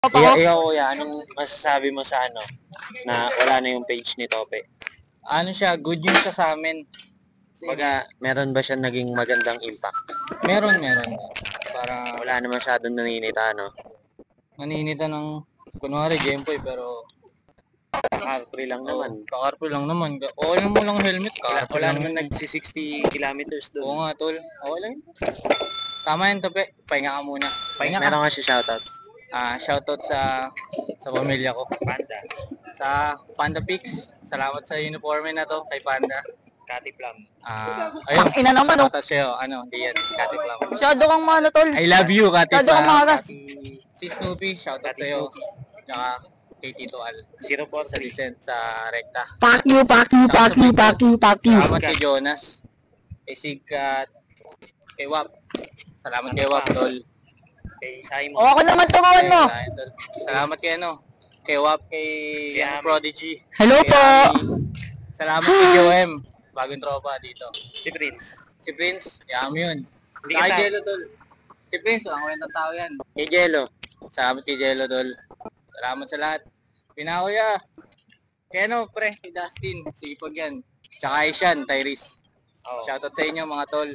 Ikaw kuya, anong masasabi mo sa ano, na wala na yung page ni Tope? Ano siya, good news siya sa amin. Baga, meron ba siya naging magandang impact? Meron. Para Wala na masyadong naninita, no? naninita ng, kunwari, Gempoy, pero Car-free lang naman. kakarpo lang naman. Okay mo lang helmet, kakarpo Wala lang naman yun. nagsi-60 kilometers Oo doon. nga, tol. Okay lang yun. Tama yun, Tope. Pahinga ka muna. Pahinga ka. Meron nga siya shoutout. Shoutout sa pamilya ko. Panda. Sa Panda Pix. Salamat sa uniforme na to kay Panda. Kati Plum. Ayun. Ina naman, oh. Shoutout sa'yo. Diyan, Kati Plum. Masyado kang ano, tol. I love you, Kati Masyado kang Plum. maras. Si Snoopy, shoutout Kati sa'yo. Snoopy. Tsaka kay Tito Al. 043. Sa Vicent sa Recta. Fuck you. Salamat kay Jonas. Kay Sigkat. Kay Wap. Salamat kay Wap, tol. Kay Simon. O, ako naman turuan mo. Salamat kay kay Wap, kay Prodigy. Hello Kay po. Ami. Salamat kay Joem. Bagong tropa dito. Si Prince. Si Prince, yam yun. Hindi Kay ka Jello, tol. Si Prince, ang kwentang tao yan. Kay Jello. Salamat kay Jello, tol. Salamat sa lahat. Pinakuya. Kaya pre, kay Dustin. Sipag yan. Tsaka Aishan, Tyrese. Oh. Shoutout sa inyo mga tol.